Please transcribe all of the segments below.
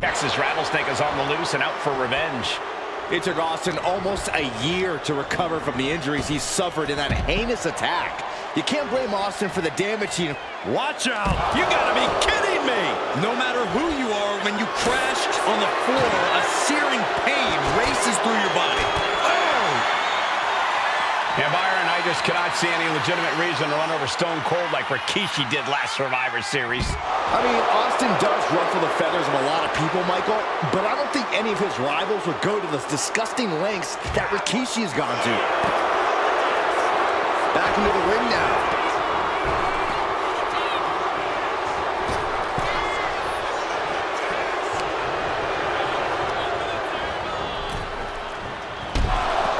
Texas Rattlesnake is on the loose and out for revenge. It took Austin almost a year to recover from the injuries he suffered in that heinous attack. You can't blame Austin for the damage he... Watch out! You gotta be kidding me! No matter who you are, when you crash on the floor, a searing pain races through your body. Oh! And Byron, I just cannot see any legitimate reason to run over Stone Cold like Rikishi did last Survivor Series. I mean, Austin does ruffle the feathers of a lot of people, Michael, but I don't think any of his rivals would go to the disgusting lengths that Rikishi has gone to. Back into the ring now.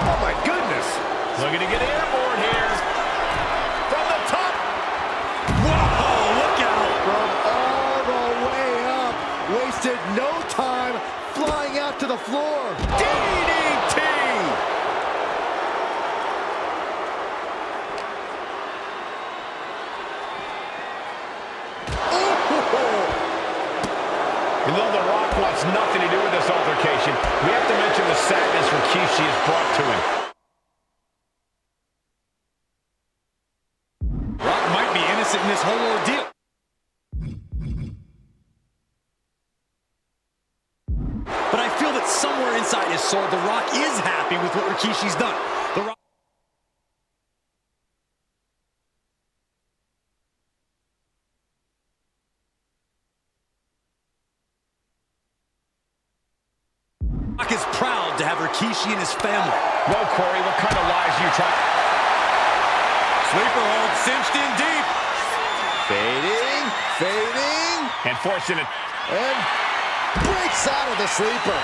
Oh my goodness! Looking to get airborne here. From the top! Whoa, look out! From all the way up. Wasted no time flying out to the floor. DDT! And though The Rock wants nothing to do with this altercation, we have to mention the sadness Rikishi has brought to him. Rock might be innocent in this whole ordeal. But I feel that somewhere inside his soul, The Rock is happy with what Rikishi's done. The Rock is proud to have Rikishi and his family. Well, Corey, what kind of lies are you trying? Sleeper hold cinched in deep. Fading, fading. And forcing it. And breaks out of the sleeper.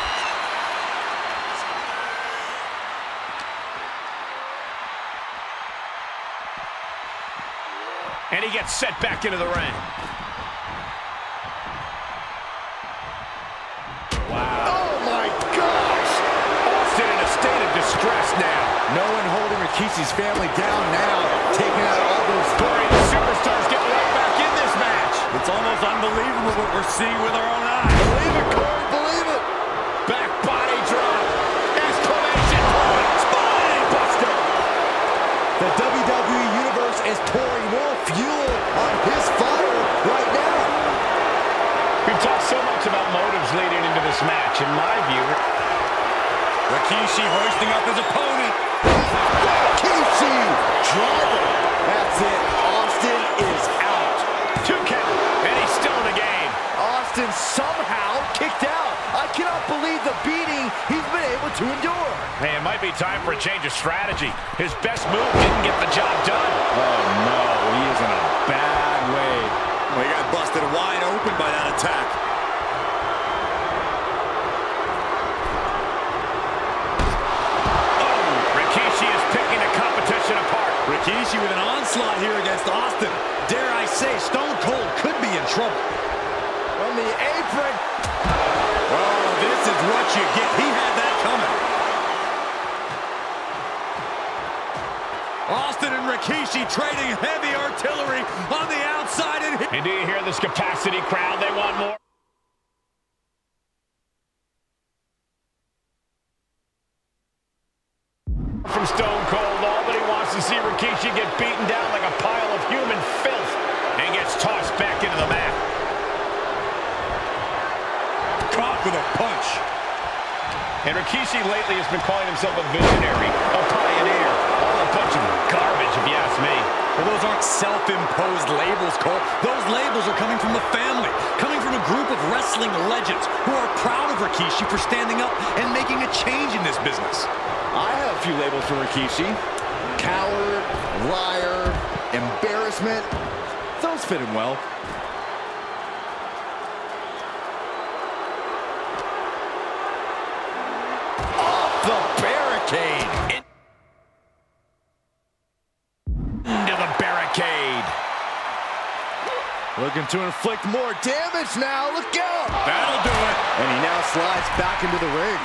And he gets set back into the ring. Wow. Oh my gosh! Austin in a state of distress now. No one holding Rikishi's family down now, taking out all those... Corey, the superstars get right back in this match. It's almost unbelievable what we're seeing with our own eyes. Believe it, Corey, believe it! Back body drop. Exclamation point. Spine buster. The WWE Universe is pouring more fuel on his fire right now. We've talked so much about motives leading into this match. In my view, Rikishi hoisting up his opponent. Rikishi driver. That's it. Austin is out. 2 count, and he's still in the game. Austin somehow kicked out. I cannot believe the beating he's been able to endure. Hey, it might be time for a change of strategy. His best move didn't get the job done. Oh no, he is in a bad way. Well, he got busted wide open by that attack. Oh, Rikishi is picking the competition apart. Rikishi with an onslaught here against Austin. Dare I say, Stone Cold could be in trouble. From the apron. Oh, this is what you get. He had that coming. Austin and Rikishi trading heavy artillery on the outside. And do you hear this capacity crowd? They want more. From Stone Cold, all that he wants to see Rikishi get beaten down like a pile of human filth and gets tossed back into the mat. Caught with a punch. And Rikishi lately has been calling himself a visionary, a pioneer. All a bunch of garbage, if you ask me. Well, those aren't self-imposed labels, Cole. Those labels are coming from the family, coming from a group of wrestling legends who are proud of Rikishi for standing up and making a change in this business. I have a few labels for Rikishi. Coward, liar, embarrassment. Those fit him well. Off the barricade. Into the barricade. Looking to inflict more damage now. Look out. That'll do it. And he now slides back into the ring.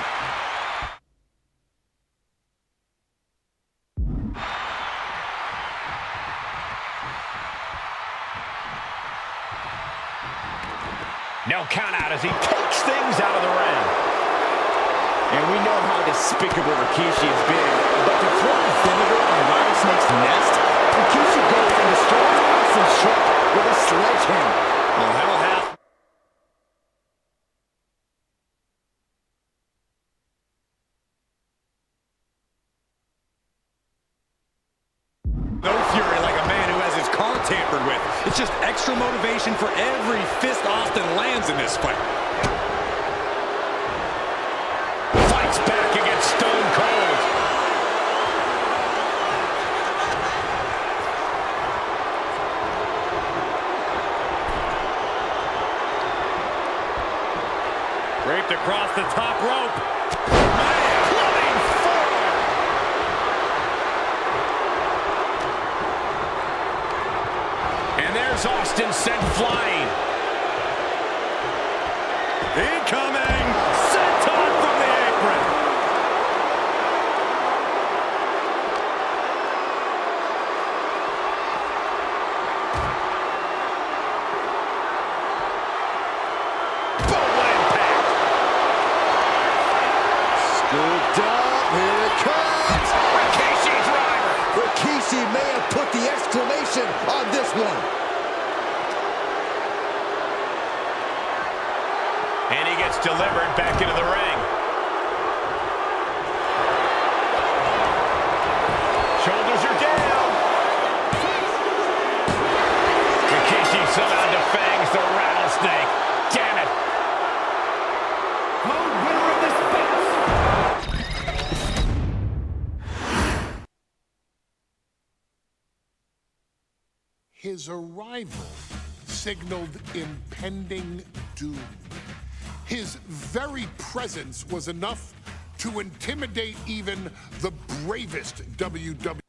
No count out as he takes things out of the ring. And we know how despicable Rikishi has been, but to throw vinegar on a rattlesnake's nest, Rikishi goes and destroys Austin's truck with a sledgehammer. Well, that'll happen. No fury like a man who has his car tampered with. It's just extra motivation for every fist Austin lands in this fight. Fights back against Stone Cold. Draped across the top rope. Running forward. And there's Austin sent flying. Incoming! Senton from the apron! Full impact. Scooped up, here it comes! Rikishi driver. Rikishi may have put the exclamation on this one. And he gets delivered back into the ring. Shoulders are down. Rikishi somehow defangs the rattlesnake. Damn it. Winner of this bout. His arrival signaled impending doom. His very presence was enough to intimidate even the bravest WWE.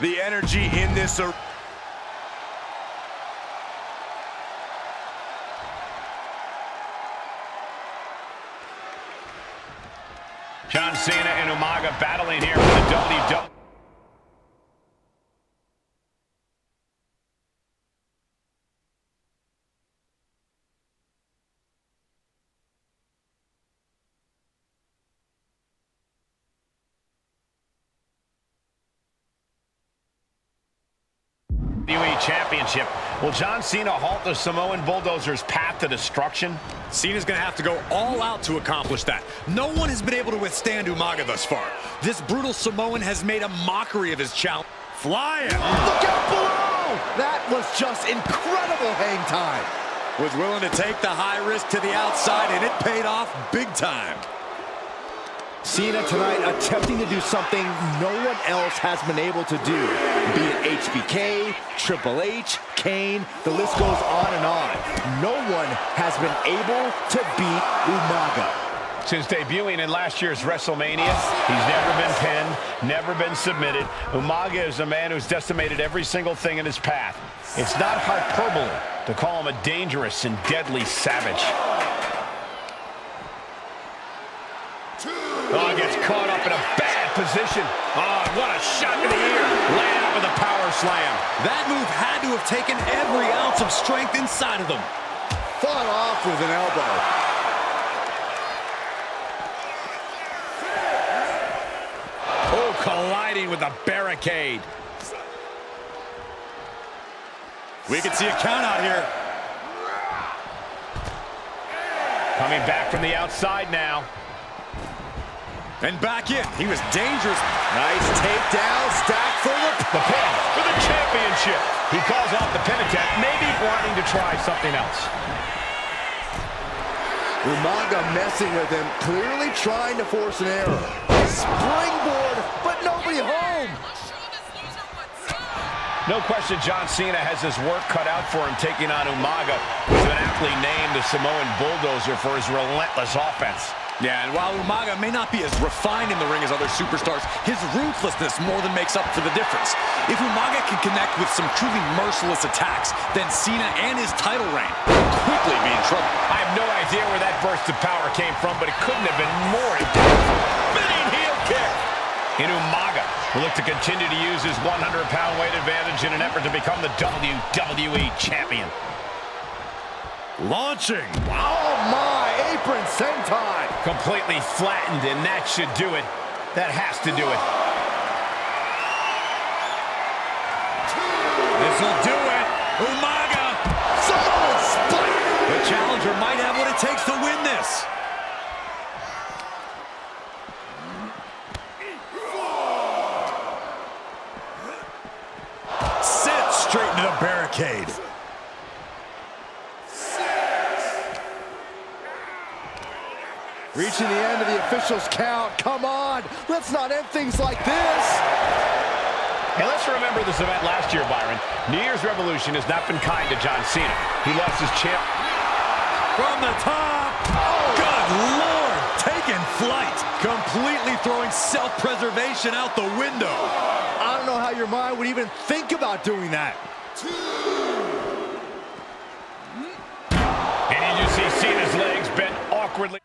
The energy in this arena. John Cena and Umaga battling here for the WWE. Championship. Will John Cena halt the Samoan Bulldozer's path to destruction? Cena's going to have to go all out to accomplish that. No one has been able to withstand Umaga thus far. This brutal Samoan has made a mockery of his challenge. Flying! Look out below! That was just incredible hang time. Was willing to take the high risk to the outside, and it paid off big time. Cena tonight attempting to do something no one else has been able to do. Be it HBK, Triple H, Kane, the list goes on and on. No one has been able to beat Umaga. Since debuting in last year's WrestleMania, he's never been pinned, never been submitted. Umaga is a man who's decimated every single thing in his path. It's not hyperbole to call him a dangerous and deadly savage. Oh, gets caught up in a bad position. Oh, what a shot to the ear. Laying up with a power slam. That move had to have taken every ounce of strength inside of them. Fought off with an elbow. Oh, colliding with a barricade. We can see a count out here. Coming back from the outside now. And back in. He was dangerous. Nice takedown, stack for the pin for the championship. He calls off the pin attempt, maybe wanting to try something else. Umaga messing with him, clearly trying to force an error. Springboard, but nobody home. No question John Cena has his work cut out for him taking on Umaga, who's been aptly named the Samoan Bulldozer for his relentless offense. Yeah, and while Umaga may not be as refined in the ring as other superstars, his ruthlessness more than makes up for the difference. If Umaga can connect with some truly merciless attacks, then Cena and his title reign will quickly be in trouble. I have no idea where that burst of power came from, but it couldn't have been more intense. Spinning heel kick. And Umaga will look to continue to use his 100-pound weight advantage in an effort to become the WWE Champion. Launching. Oh my, apron senton. Completely flattened, and that should do it. That has to do it. This'll do it. Umaga. Samoan spike. The challenger might have what it takes to win this. Sent straight into the barricade. Reaching the end of the official's count. Come on, let's not end things like this. And let's remember this event last year, Byron. New Year's Revolution has not been kind to John Cena. He lost his champ. From the top. Oh, good Lord. Taking flight. Completely throwing self-preservation out the window. I don't know how your mind would even think about doing that. And you just see Cena's legs bent awkwardly.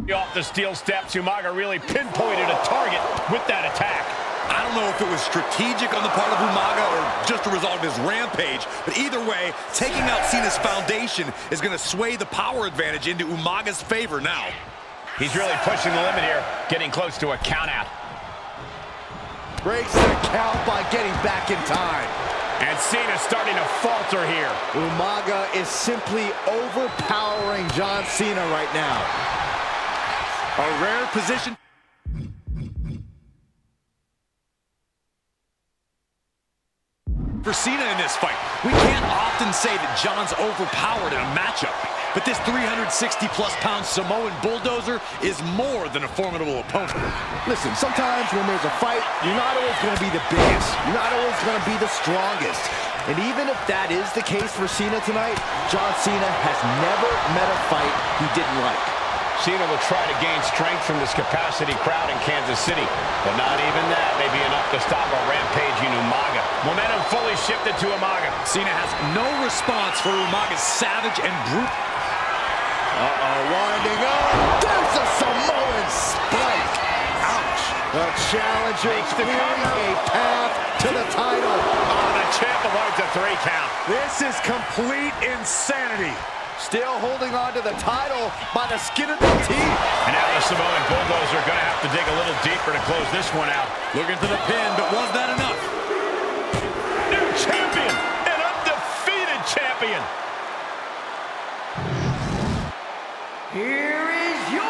Off the steel steps, Umaga really pinpointed a target with that attack. I don't know if it was strategic on the part of Umaga or just a result of his rampage, but either way, taking out Cena's foundation is going to sway the power advantage into Umaga's favor now. He's really pushing the limit here, getting close to a count out. Breaks the count by getting back in time. And Cena's starting to falter here. Umaga is simply overpowering John Cena right now. A rare position. For Cena in this fight, we can't often say that John's overpowered in a matchup, but this 360-plus pound Samoan bulldozer is more than a formidable opponent. Listen, sometimes when there's a fight, you're not always going to be the biggest. You're not always going to be the strongest. And even if that is the case for Cena tonight, John Cena has never met a fight he didn't like. Cena will try to gain strength from this capacity crowd in Kansas City, but not even that may be enough to stop a rampaging Umaga. Momentum fully shifted to Umaga. Cena has no response for Umaga's savage and brute. Winding up. There's a Samoan spike. Ouch. The challenger is clearing a path to the title. Oh, the champ avoids a 3 count. This is complete insanity. Still holding on to the title by the skin of their teeth. And now the Samoan bulldozer going to have to dig a little deeper to close this one out. Looking for the pin, but was that enough? New champion, an undefeated champion. Here is your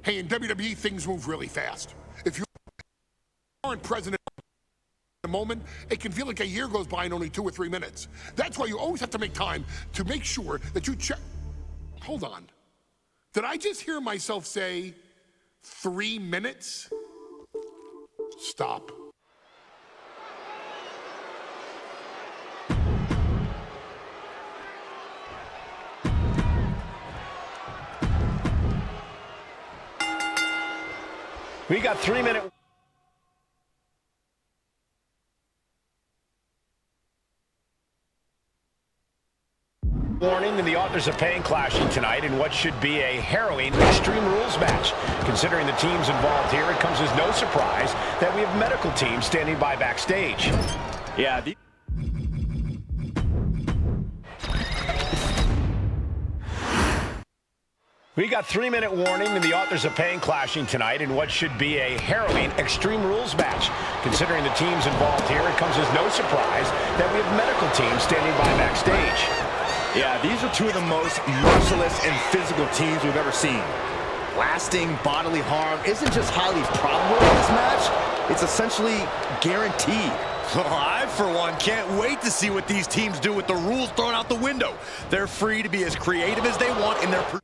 Hey, in WWE, things move really fast. If you aren't present in the moment, it can feel like a year goes by in only 2 or 3 minutes. That's why you always have to make time to make sure that you check. Hold on. Did I just hear myself say 3 minutes? Stop. We got 3-minute. Warning, and the authors of pain clashing tonight in what should be a harrowing Extreme Rules match. Considering the teams involved here, it comes as no surprise that we have medical teams standing by backstage. Yeah, We got 3-minute warning, and the authors of pain clashing tonight in what should be a harrowing Extreme Rules match. Considering the teams involved here, it comes as no surprise that we have medical teams standing by backstage. Yeah, these are two of the most merciless and physical teams we've ever seen. Lasting bodily harm isn't just highly probable in this match, it's essentially guaranteed. I, for one, can't wait to see what these teams do with the rules thrown out the window. They're free to be as creative as they want in their...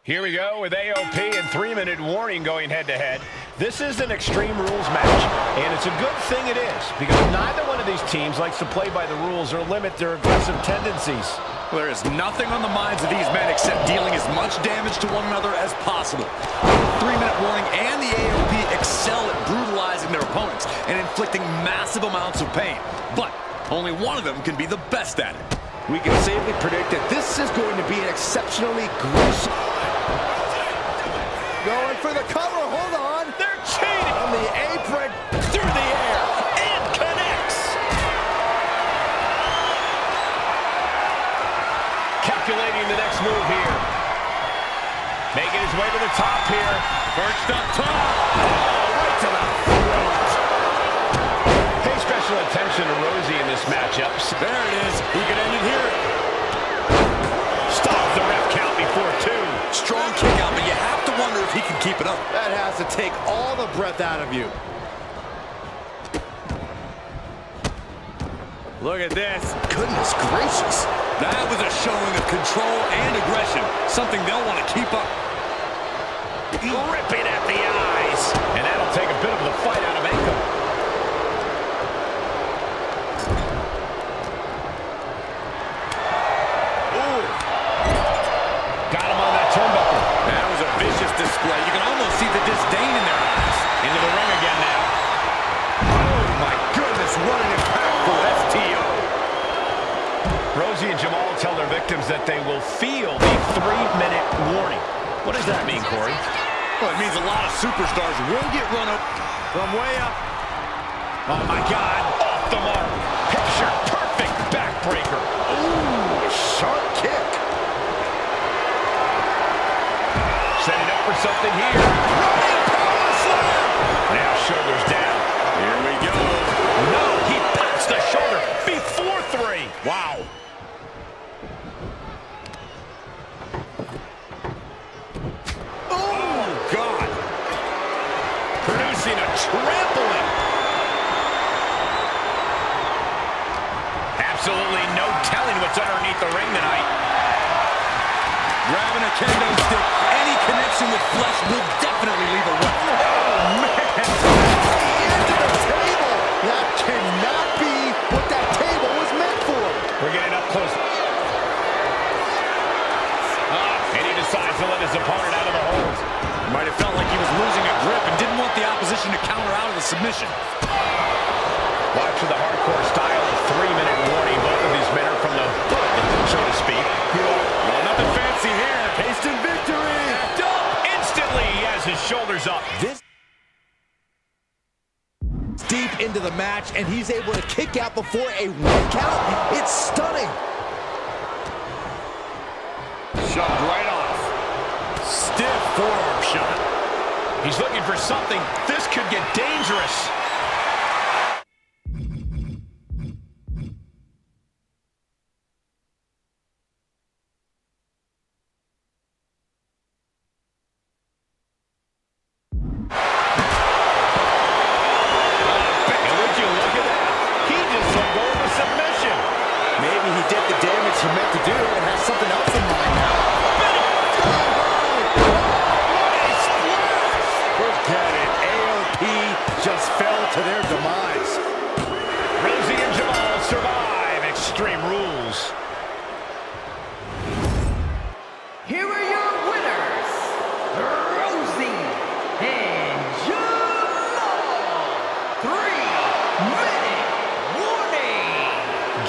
Here we go with AOP and 3-minute warning going head-to-head. This is an Extreme Rules match, and it's a good thing it is, because neither one of these teams likes to play by the rules or limit their aggressive tendencies. Well, there is nothing on the minds of these men except dealing as much damage to one another as possible. The 3-minute warning and the AOP excel at brutalizing their opponents and inflicting massive amounts of pain. But only one of them can be the best at it. We can safely predict that this is going to be an exceptionally gruesome. Going for the cover, hold on. They're cheating! On the apron, Through the air, and connects! Calculating the next move here. Making his way to the top here. Perched up top. Oh, right to the throat. Pay special attention to Rosie in this matchup. There it is. He can end it here. Stops the ref count before 2. Strong kick out, but you have to wonder if he can keep it up. that has to take all the breath out of you. Look at this. Goodness gracious. That was a showing of control and aggression, something they'll want to keep up. Ripping at the eyes. And that'll take a bit of the fight out of Anko. Ooh. Got him on that turnbuckle. That was a vicious display. You can almost see the disdain in their eyes. Into the ring again now. Oh my goodness, what an impactful STO. Rosie and Jamal tell their victims that they will feel the 3-minute warning. What does that mean, Corey? Well, it means a lot of superstars will get run up from way up. Oh, my God. Off the mark. Picture perfect backbreaker. Ooh, sharp kick. Setting up for something here. Running power slam. Now shoulders down. Here we go. No, he pops the shoulder before 3. Wow. Oh, God. Producing a trampling. Absolutely no telling what's underneath the ring tonight. Grabbing a kendo stick. Any connection with flesh will definitely leave a wet. Oh, man. Into the table. That cannot be what that table was meant for. We're getting up close. And he decides to let his opponent out of the hold. Might have felt like he was losing a grip and didn't want the opposition to counter out of the submission. Watch for the hardcore style of 3-minute warning. Both of these men are from the hood, so to speak. Well, nothing fancy here. Tasting victory. Instantly, he has his shoulders up. This deep into the match, and he's able to kick out before a 1 count. It's stunning. Shoved right off. Stiff forearm shot. He's looking for something. This could get dangerous. Maybe he did the damage he meant to do and has something else in mind now. Forget it. AOP just fell to their demise. Rosie and Jamal survive Extreme Rules. Here are your winners, Rosie and Jamal. 3-minute warning.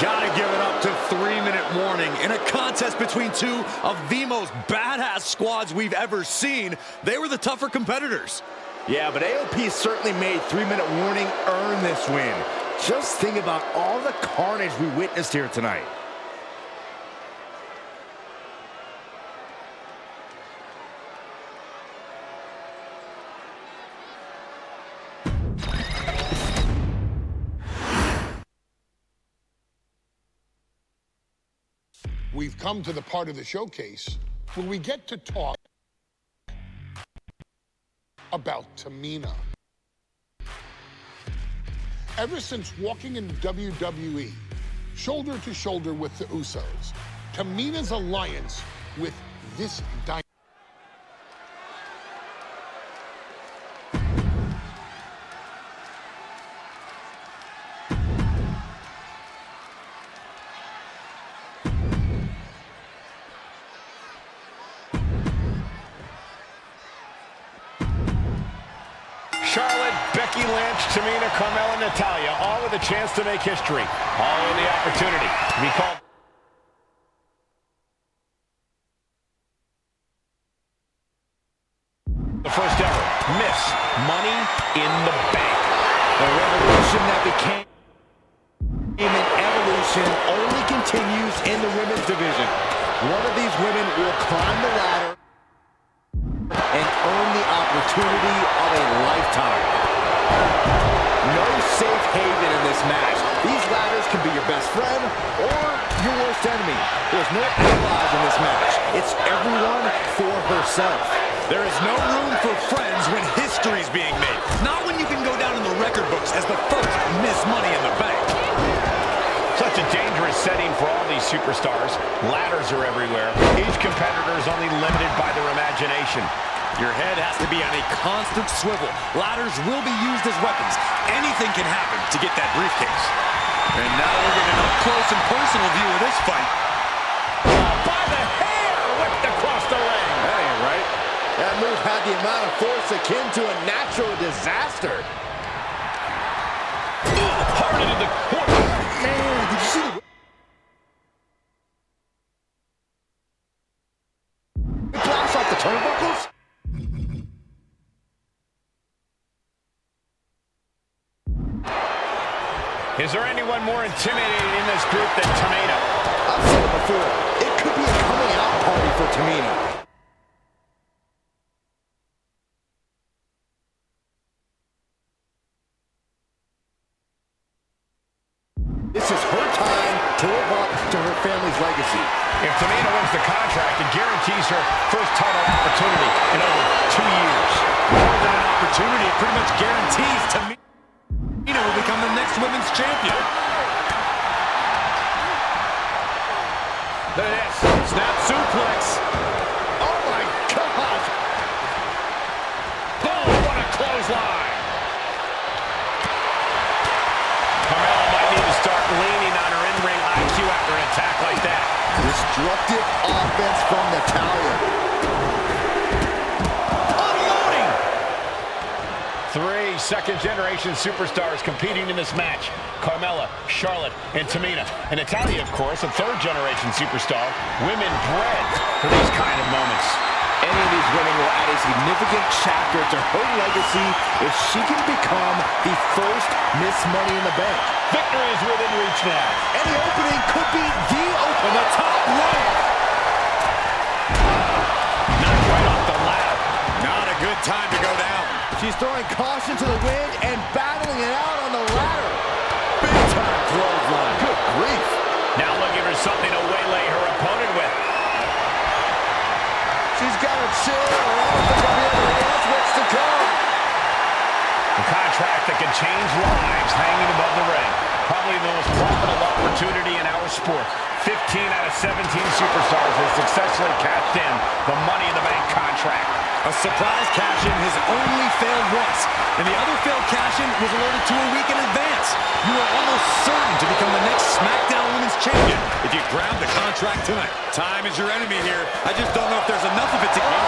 Gotta give it up to 3-minute warning. In a contest between two of the most badass squads we've ever seen, they were the tougher competitors. Yeah, but AOP certainly made 3-minute warning earn this win. Just think about all the carnage we witnessed here tonight. We've come to the part of the showcase where we get to talk about Tamina. Ever since walking in WWE, shoulder to shoulder with the Usos, Tamina's alliance with this dynasty. Tamina, Carmella, Natalya, all with a chance to make history. All in the opportunity to be called the first ever Miss Money in the Bank. The revolution that became an evolution only continues in the women's division. One of these women will climb the ladder and earn the opportunity of a lifetime. No safe haven in this match. These ladders can be your best friend or your worst enemy. There's no allies in this match. It's everyone for herself. There is no room for friends when history's being made. Not when you can go down in the record books as the first Miss Money in the Bank. Such a dangerous setting for all these superstars. Ladders are everywhere. Each competitor is only limited by their imagination. Your head has to be on a constant swivel. Ladders will be used as weapons. Anything can happen to get that briefcase. And now we're getting an up-close and personal view of this fight. By the hair, whipped across the ring. That ain't right. That move had the amount of force akin to a natural disaster. Hard into the corner. Man, did you see the blast off the turnbuckles? Is there anyone more intimidating in this group than Tamina? I've said it before. It could be a coming out party for Tamina. This is her time to live up to her family's legacy. If Tamina wins the contract, it guarantees her first title opportunity in over 2 years. More than an opportunity, it pretty much guarantees Tamina will become the next women's champion. Look at this. Snap suplex. Oh my God! Boom, what a clothesline. Carmella might need to start leaning on her in-ring IQ after an attack like that. Destructive offense from Natalya. Unloading! 3 second-generation superstars competing in this match. Carmella, Charlotte, and Tamina. And Natalya, of course, a 3rd-generation superstar. Women bred for these kind of moments. Any of these women will add a significant chapter to her legacy if she can become the first Miss Money in the Bank. Victory is within reach now. Any opening could be the open. The top rope. Knocked right off the ladder. Not a good time to go down. She's throwing caution to the wind and battling it out on the ladder. Big time clothesline. Good grief. Now looking for something to waylay her opponent with. She's got a chill. I don't think I'll be able to guess what's to come. A contract that can change lives hanging above the ring. Probably the most profitable opportunity in our sport. 15 out of 17 superstars have successfully cashed in the Money in the Bank contract. A surprise cash-in has only failed once, and the other failed cash-in was alerted to a week in advance. You are almost certain to become the next SmackDown Women's Champion if you grab the contract tonight. Time is your enemy here. I just don't know if there's enough of it to keep.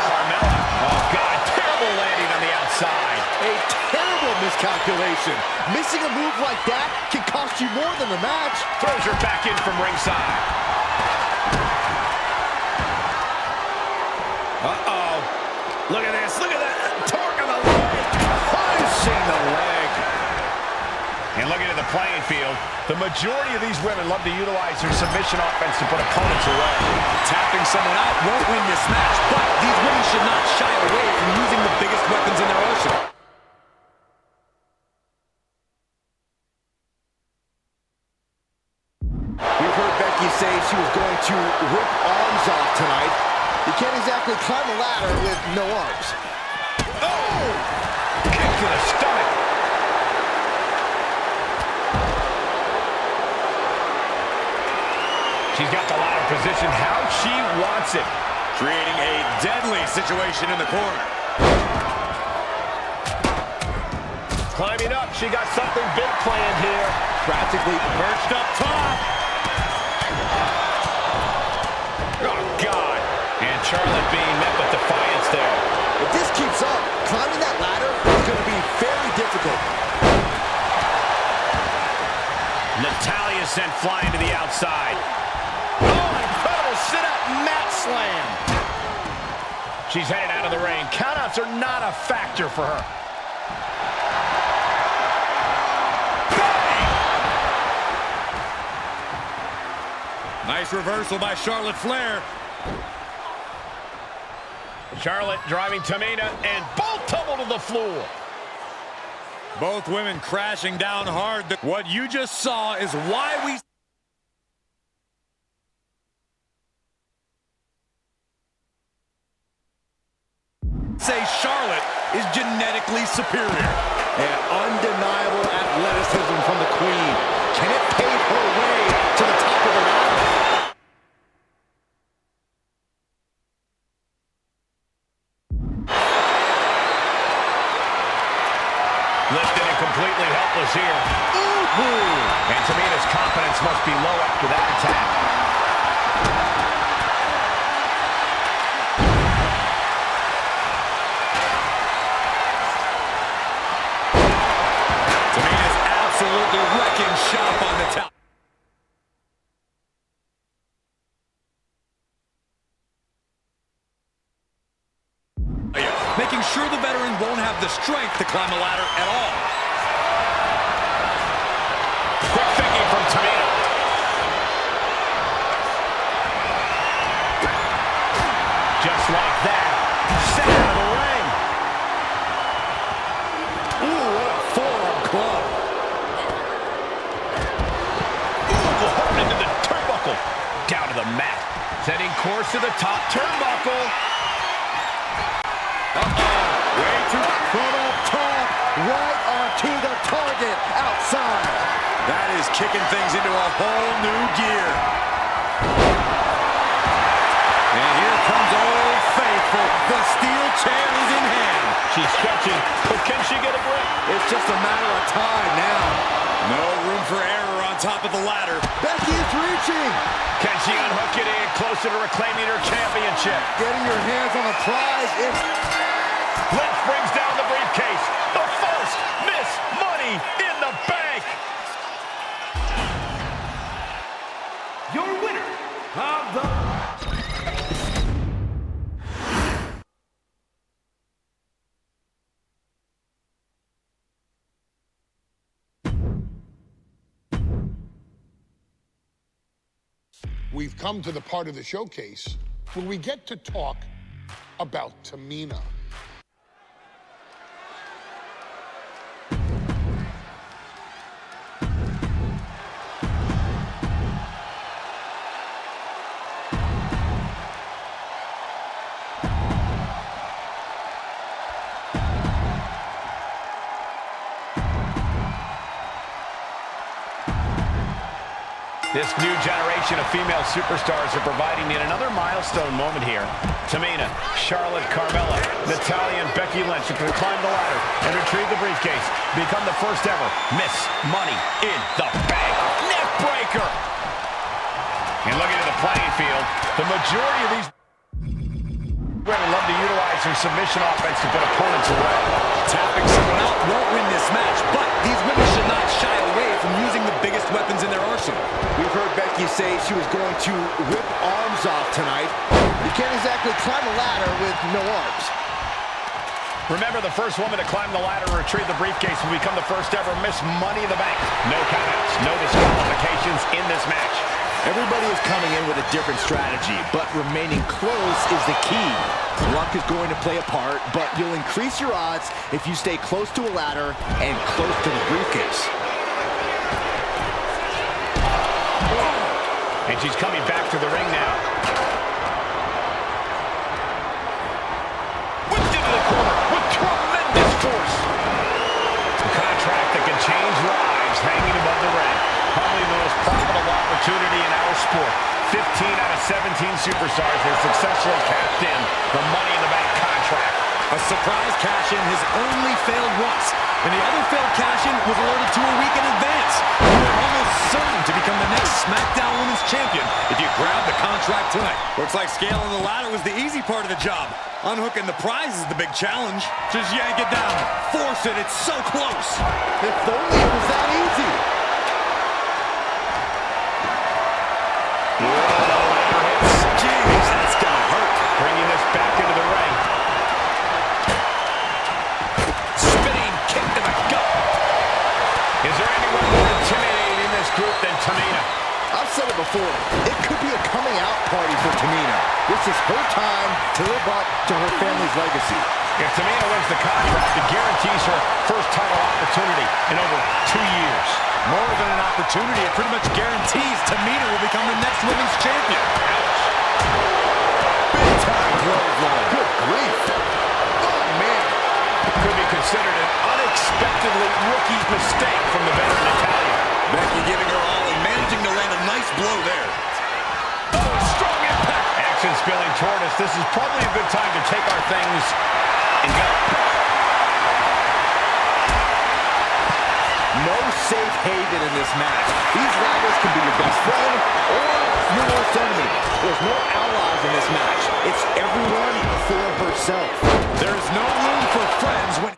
Carmella. Oh, God. Terrible landing on the outside. A terrible miscalculation. Missing a move like that can cost you more than the match. Throws her back in from ringside. Uh-oh. Look at this. Look at that. Torque on the leg. Punishing the leg. And looking at the playing field, the majority of these women love to utilize their submission offense to put opponents away. Tapping someone out won't win this match, but these women should not shy away from using the biggest weapons in their arsenal. We've heard Becky say she was going to rip arms off tonight. You can't exactly climb a ladder with no arms. Oh! Kick to the stomach. She's got the ladder positioned how she wants it. Creating a deadly situation in the corner. Climbing up, she got something big planned here. Practically Perched up top. Oh, God. And Charlotte being met with defiance there. If this keeps up, climbing that ladder is going to be very difficult. Natalya sent flying to the outside. Oh, incredible sit-up mat slam. She's headed out of the ring. Countouts are not a factor for her. Nice reversal by Charlotte Flair. Charlotte driving Tamina, and both tumble to the floor. Both women crashing down hard. What you just saw is why we say Charlotte is genetically superior. And undeniable athleticism from the Queen. Can it pave her way to the top of the ladder? Lifted and completely helpless here. Ooh. And Tamina's confidence must be low after that attack. Tamina's absolutely wrecking shop on the top. Making sure the veteran won't have the strength to climb a ladder at all. Quick thinking from Tamina. Just like that, sent out of the ring. Ooh, what a forearm club. Ooh, into the turnbuckle. Down to the mat. Setting course to the top turnbuckle. Way too from up top, right onto the target outside. That is kicking things into a whole new gear. And here comes Old Faithful. The steel chair is in hand. She's stretching, but can she get a grip? It's just a matter of time now. No room for error on top of the ladder. Becky is reaching. Can she unhook it and get closer to reclaiming her championship? Getting your hands on the prize. Lynch brings down the briefcase. The first Miss Money in the Bank. Your winner of the... We've come to the part of the showcase where we get to talk about Tamina. This new generation of female superstars are providing yet another milestone moment here. Tamina, Charlotte, Carmella, Natalya, and Becky Lynch are going to climb the ladder and retrieve the briefcase. Become the first ever Miss Money in the Bank. Neck breaker! And looking at the playing field, the majority of these women love to utilize their submission offense to put opponents away. Tapping someone out won't win this match, but these women should not shy away from using the biggest weapons in their arsenal. We've heard Becky say she was going to rip arms off tonight. You can't exactly climb a ladder with no arms. Remember, the first woman to climb the ladder and retrieve the briefcase will become the first ever Miss Money in the Bank. No countouts, no disqualifications in this match. Everybody is coming in with a different strategy, but remaining close is the key. Luck is going to play a part, but you'll increase your odds if you stay close to a ladder and close to the briefcase. And she's coming back to the ring now. Whipped into the corner with tremendous force. A contract that can change lives hanging above the ring. Probably the most profitable opportunity in our sport. 15 out of 17 superstars have successfully cashed in the Money in the Bank contract. A surprise cash-in has only failed once, and the other failed cash-in was alerted to a week in advance. You are almost certain to become the next SmackDown Women's Champion if you grab the contract tonight. Looks like scaling the ladder was the easy part of the job. Unhooking the prize is the big challenge. Just yank it down. Force it. It's so close. If only it was that easy. Tamina. I've said it before, it could be a coming out party for Tamina. This is her time to live up to her family's legacy. If Tamina wins the contract, it guarantees her first title opportunity in over 2 years. More than an opportunity, it pretty much guarantees Tamina will become the next women's champion. Big time clothesline. Good grief. Oh, man. Could be considered an unexpectedly rookie mistake from the veteran Italian. Becky giving her all and managing to land a nice blow there. Oh, strong impact. Action spilling toward us. This is probably a good time to take our things and go. No safe haven in this match. These rivals can be your best friend or your worst enemy. There's no allies in this match. It's everyone for herself. There is no room for friends when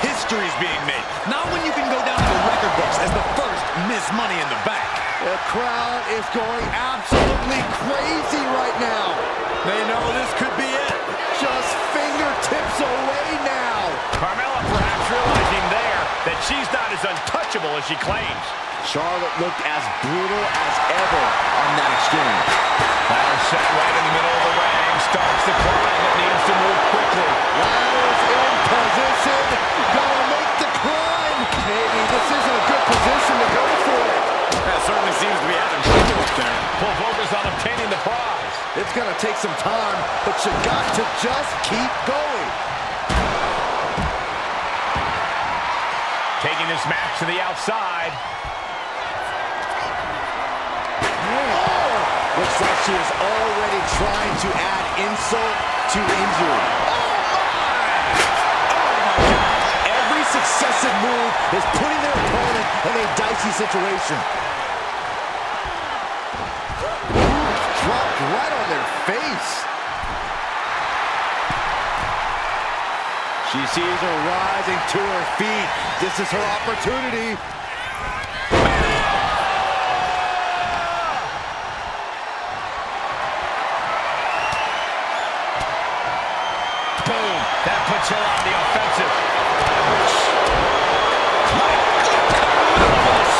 history is being made. Not when you can go down to the record books as the first Miss Money in the Bank. The crowd is going absolutely crazy right now. They know this could be it. Just fingertips away now. Carmella perhaps realizing there that she's not as untouchable as she claims. Charlotte looked as brutal as ever on that exchange. Ladder set right in the middle of the ring. Starts the climb but needs to move quickly. Ladder's in position. Gonna make the climb. Maybe this isn't a good position to go for it. That certainly seems to be having trouble up there. Full focus on obtaining the prize. It's gonna take some time, but you got to just keep going. Taking this match to the outside. Looks like she is already trying to add insult to injury. Every successive move is putting their opponent in a dicey situation. Dropped right on their face. She sees her rising to her feet. This is her opportunity. Boom. That puts her on the offensive.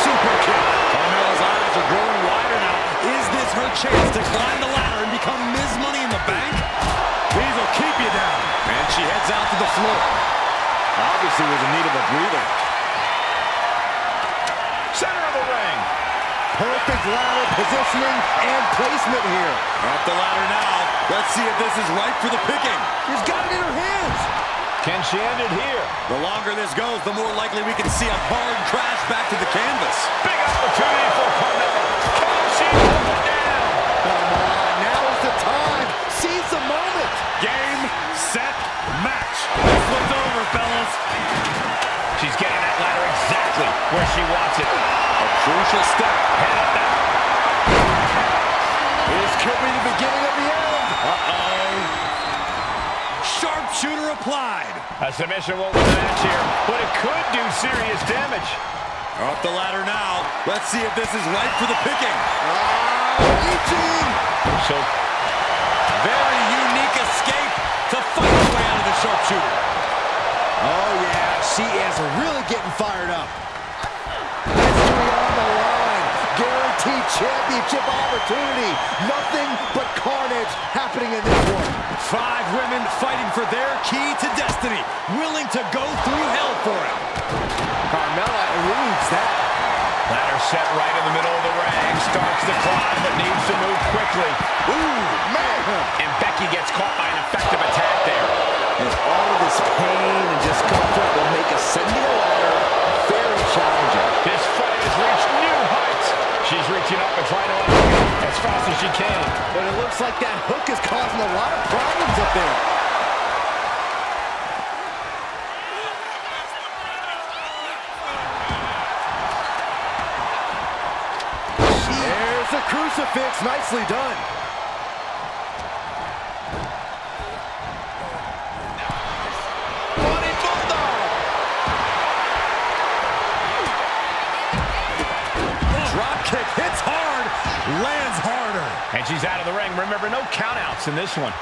Super kick. Carmella's eyes are growing wider now. Is this her chance to climb the ladder and become Ms. Money in the Bank? These will keep you down. And she heads out to the floor. Obviously was in need of a breather. Center of the ring. Perfect ladder positioning and placement here. Up the ladder now. Let's see if this is right for the picking. She's got it in her hands. Can she end it here? The longer this goes, the more likely we can see a hard crash back to the canvas. Big opportunity for Carmella. Can she hold it down? Come on, now is the time. Seize the moment. Game, set, match. This one's over, fellas. She's getting that ladder exactly where she wants it. A crucial step. Head up now. This could be the beginning of the end. Uh-oh. Sharpshooter applied. A submission won't win the match here, but it could do serious damage. Up the ladder now. Let's see if this is right for the picking. Reaching. So, Very unique escape to fight her way out of the sharpshooter. Oh, yeah. She is really getting fired up. History on the line. Guaranteed championship opportunity. Nothing but carnage happening in this one. 5 women fighting for their key to destiny, willing to go through hell for it. Carmella eludes that. ladder set right in the middle of the ring. Starts the climb, but needs to move quickly. Ooh, man. And Becky gets caught by an effective attack there. And all of this pain and discomfort will make ascending a ladder very challenging. This fight has reached new heights. She's reaching up and trying to unhook it as fast as she can. But it looks like that hook is causing a lot of problems up there. There's a crucifix. Nicely done. Kick hits hard, lands harder. And she's out of the ring. Remember, no countouts in this one.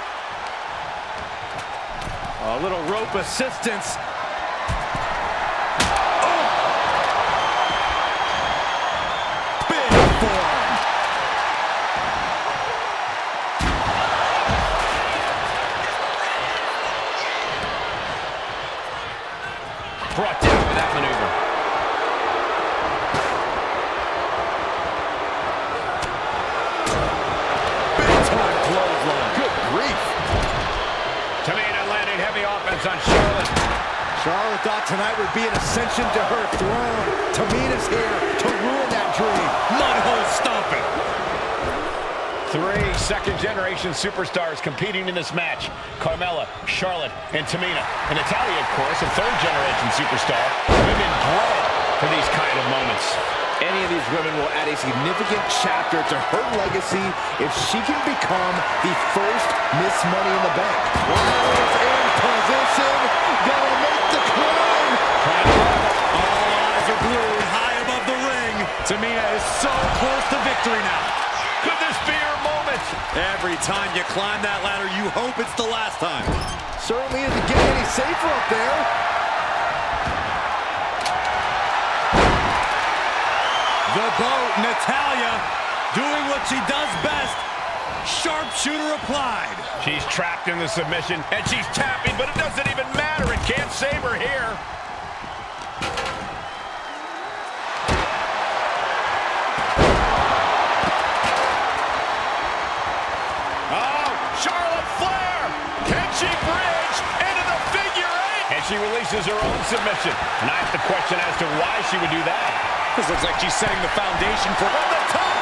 A little rope assistance. offense on Charlotte. Charlotte thought tonight would be an ascension to her throne. Tamina's here to ruin that dream. Mudhole stomping. 3 second-generation superstars competing in this match. Carmella, Charlotte, and Tamina. And Natalya, of course, a third-generation superstar. Women bred for these kind of moments. Any of these women will add a significant chapter to her legacy if she can become the first Miss Money in the Bank. Riders in position, gonna make the climb. All eyes are glued high above the ring. Tamina is so close to victory now. Could this be her moment? Every time you climb that ladder, you hope it's the last time. Certainly isn't getting any safer up there. The boat, Natalya, doing what she does best. Sharpshooter applied. She's trapped in the submission, and she's tapping, but it doesn't even matter. It can't save her here. Oh, Charlotte Flair! Can she bridge into the figure 8? And she releases her own submission. And I have to question as to why she would do that. This looks like she's setting the foundation for From the top!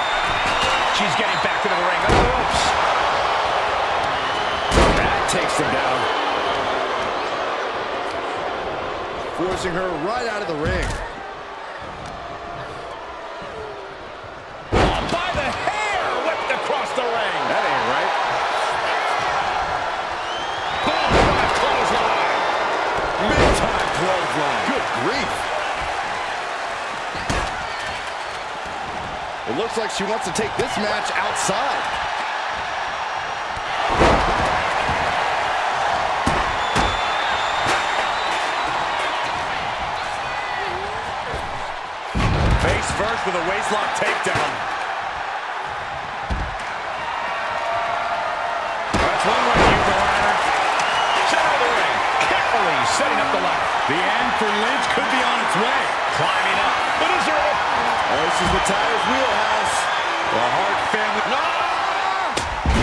She's getting back into the ring. Oops! That takes them down. Forcing her right out of the ring. By the hair! Whipped across the ring! That ain't right. Boom! What a clothesline! Big-time clothesline. Good grief. It looks like she wants to take this match outside. face first with a waistlock takedown. That's one way to use the ladder. Center of the ring, carefully setting up the ladder. The end for Lynch could be on its way. Climbing up, but is there a... This is Natalya's wheelhouse. The Hart family. No!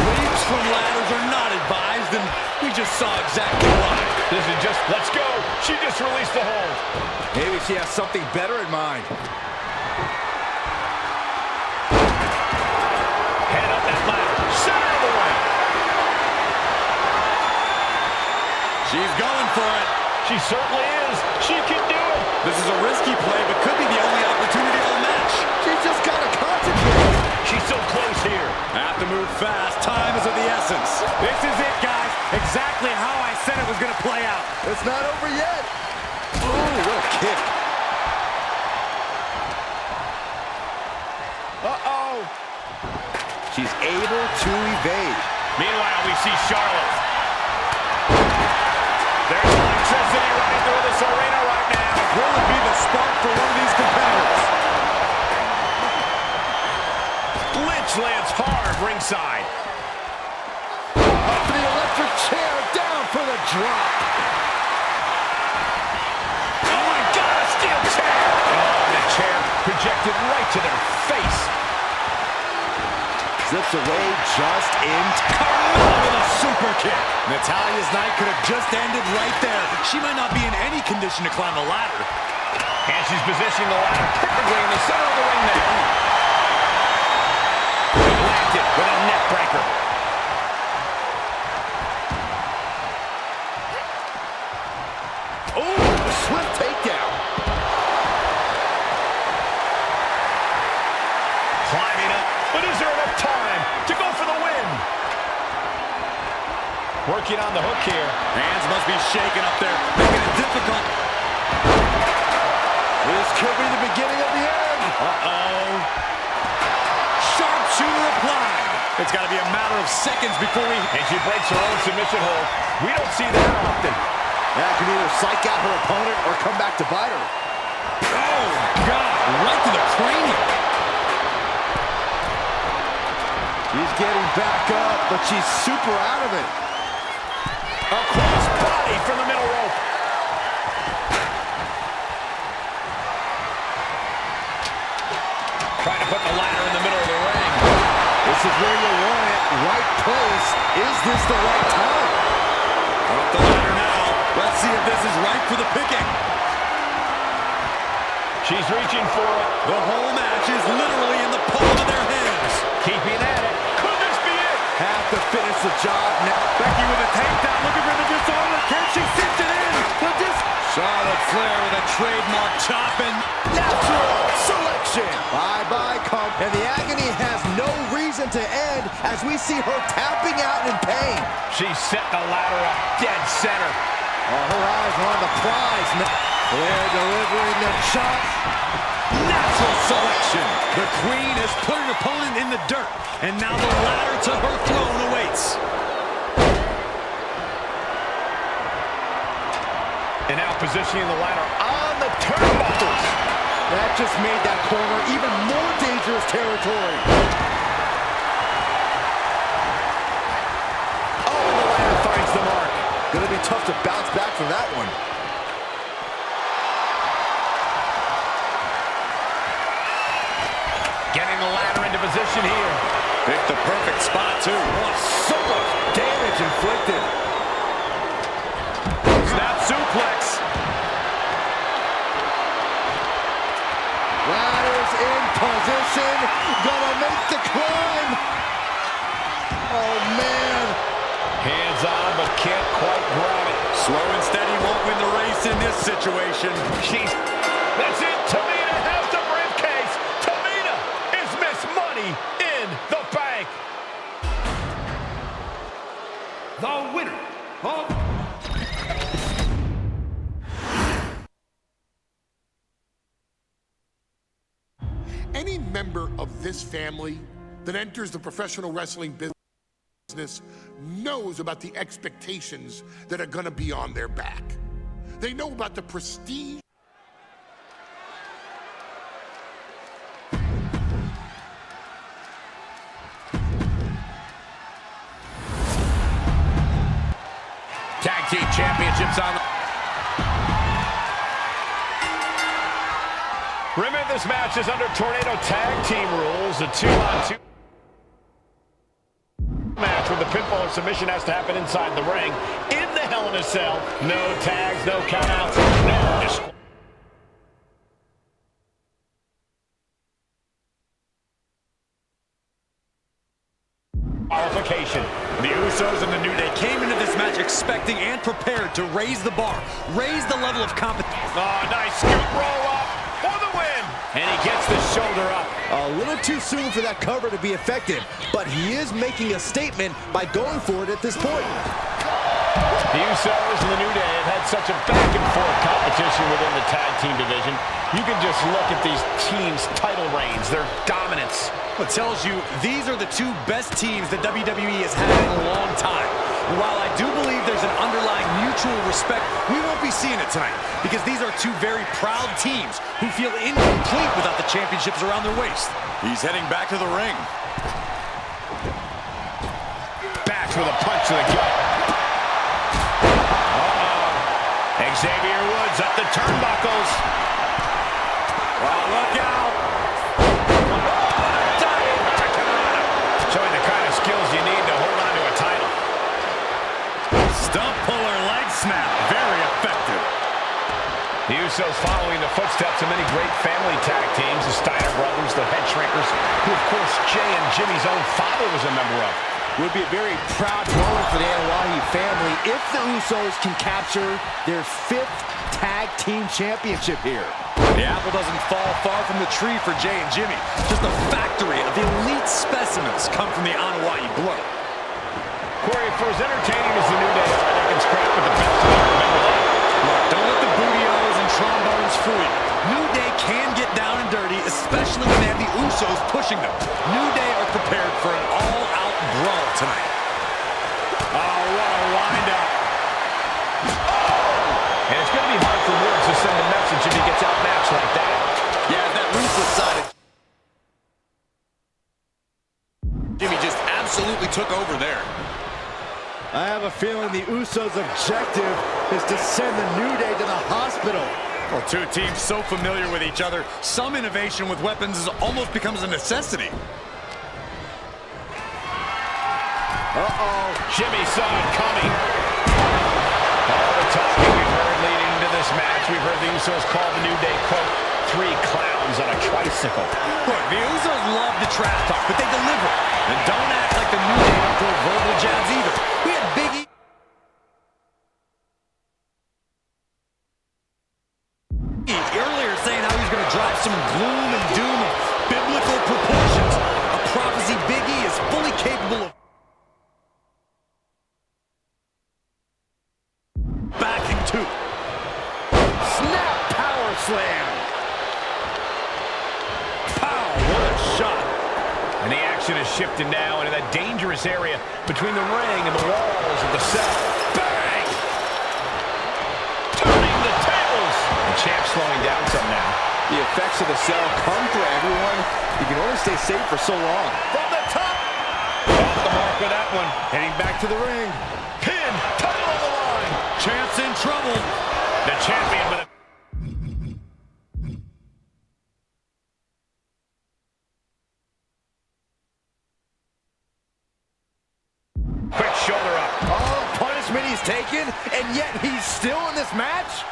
Leaps from ladders are not advised, and we just saw exactly why. This is just, let's go. She just released the hold. Maybe she has something better in mind. Head up that ladder, center of the ring. She's going for it. She certainly is. She can do it. This is a risky play, but could be the only opportunity of the match. She's just got to concentrate. She's so close here. Have to move fast. Time is of the essence. This is it, guys. Exactly how I said it was going to play out. It's not over yet. Ooh, what a kick. Uh-oh. She's able to evade. Meanwhile, we see Charlotte. There's electricity running through this arena right now. Will it be the spark for one of these competitors? Lynch lands hard ringside. Up to the electric chair, down for the drop. Oh my God, a steel chair! Oh, and the chair projected right to their face. Slips away just in Carmella with a super kick. Natalya's night could have just ended right there. She might not be in any condition to climb a ladder. And she's positioning the ladder perfectly in the center of the ring there. Planted with a neck breaker. Ooh, a swift takedown. Climbing up, but is there enough time to go for the win? Working on the hook here. Hands must be shaking up there, making it difficult. This could be the beginning of the end. Uh-oh. Sharpshooter applied. It's got to be a matter of seconds before we... And she breaks her own submission hold. We don't see that often. That can either psych out her opponent or come back to bite her. Oh, God, right to the cranium. She's getting back up, but she's super out of it. A cross body from the middle rope. Trying to put the ladder in the middle of the ring. This is where you want it. Right place. Is this the right time? Up the ladder now. of this is ripe for the picking. She's reaching for it. The whole match is literally in the palm of their hands. Keeping at it. Could this be it? Have to finish the job now. Becky with a takedown, looking for the disorder. Can she sit it in? Charlotte Flair with a trademark chop and Natural selection. Bye-bye, Comp. And the agony has no reason to end as we see her tapping out in pain. She set the ladder up dead center. Her eyes are on the prize. Flair delivering the chop. natural selection. The Queen has put an opponent in the dirt, and now the ladder to her throne awaits. And now positioning the ladder on the turnbuckles. That just made that corner even more dangerous territory. Oh, and the ladder finds the mark. Gonna be tough to bounce back from that one. Getting the ladder into position here. Picked the perfect spot, too. Oh, so much damage inflicted. Snap suplex. Ladder's in position. Gonna make the climb. Oh, man. Hands on, but can't quite grab it. Slow and steady won't win the race in this situation. That's it. Tamina has the briefcase. Tamina is Miss Money in the Bank. The winner of... Any member of this family that enters the professional wrestling business knows about the expectations that are going to be on their back. They know about the prestige. Tag team championships on the... Remember, this match is under Tornado Tag Team rules. A 2-on-2 match where the pinfall or submission has to happen inside the ring. In the Hell in a Cell. No tags, no countouts, no disqualification. The Usos and the New Day came into this match expecting and prepared to raise the bar, raise the level of competition. Oh, nice scoop roll up for the win. And he gets the shoulder up. A little too soon for that cover to be effective, but he is making a statement by going for it at this point. The Usos and the New Day have had such a back-and-forth competition within the tag team division. You can just look at these teams' title reigns, their dominance. It tells you these are the two best teams that WWE has had in a long time. And while I do believe there's an underlying mutual respect, we won't be seeing it tonight because these are two very proud teams who feel incomplete without the championships around their waist. He's heading back to the ring. Back with a punch to the gut. Xavier Woods up the turnbuckles. Oh, look out. Showing the kind of skills you need to hold on to a title. Stump puller leg snap. Very effective. The Usos following the footsteps of many great family tag teams. The Steiner brothers, the Head Shrinkers, who of course Jay and Jimmy's own father was a member of. Would be a very proud moment for the Anoa'i family if the Usos can capture their 5th tag team championship here. The apple doesn't fall far from the tree for Jay and Jimmy. Just a factory of elite specimens come from the Anoa'i blood. Corey, for as entertaining as the New Day are, they can scrap with the best. Remember that. Look, don't let the booty-o's and trombones fool you. New Day can get down and dirty, especially when they have the Usos pushing them. New Day are prepared for an all-out brawl tonight. Oh, what a wind-up. Oh! And it's going to be hard for Woods to send a message if he gets outmatched like that. Yeah, that ruthless side. Jimmy just absolutely took over there. I have a feeling the Usos' objective is to send the New Day to the hospital. Well, two teams so familiar with each other, some innovation with weapons almost becomes a necessity. Uh-oh. Jimmy saw it coming. All the talking we've heard this match, we've heard the Usos call the New Day, quote, three clowns on a tricycle. Look, the Usos love the trash talk, but they deliver. And don't act like the New Day don't throw verbal jabs either. We had Big E earlier saying how he's going to drop some gloom and doom of biblical proportions. A prophecy Big E is fully capable of backing to. Snap power slam. Pow, what a shot. And the action is shifted now into that dangerous area between the ring and the walls of the cell. Bang! Turning the tables. The champ slowing down some now. The effects of the cell come for everyone. You can only stay safe for so long. From the top. Off the mark with that one. Heading back to the ring. Pin. Title on the line. Champ's in trouble. The champion with a... quick shoulder up. Oh, punishment he's taken, and yet he's still in this match?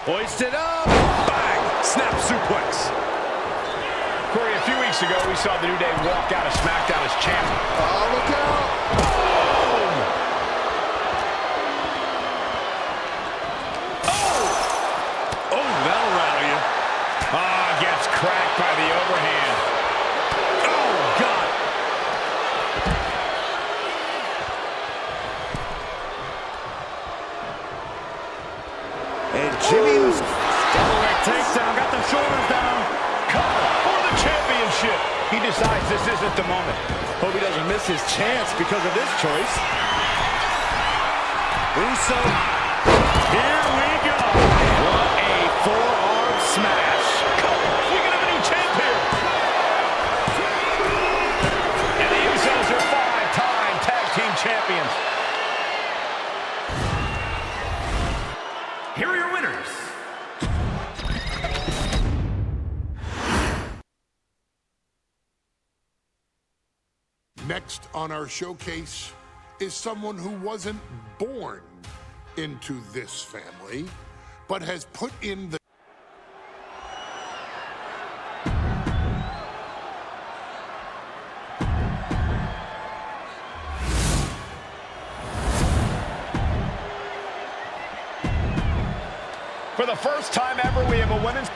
Hoisted up. Bang! Snap suplex. Corey, a few weeks ago, we saw the New Day walk out of SmackDown as champ. Oh, look out. Boom! Oh, that'll rattle you. Ah, gets cracked by the overhand. Oh, God. And Jimmy's Double leg takedown. Got the shoulders down. Cover for the championship. He decides this isn't the moment. hope he doesn't miss his chance because of this choice. Uso. Here we go. What a forearm smash. We can have a new champ here. And the Usos are 5-time tag team champions. Here are your winners. Next on our showcase is someone who wasn't born into this family, but has put in the For the first time ever, we have a women's...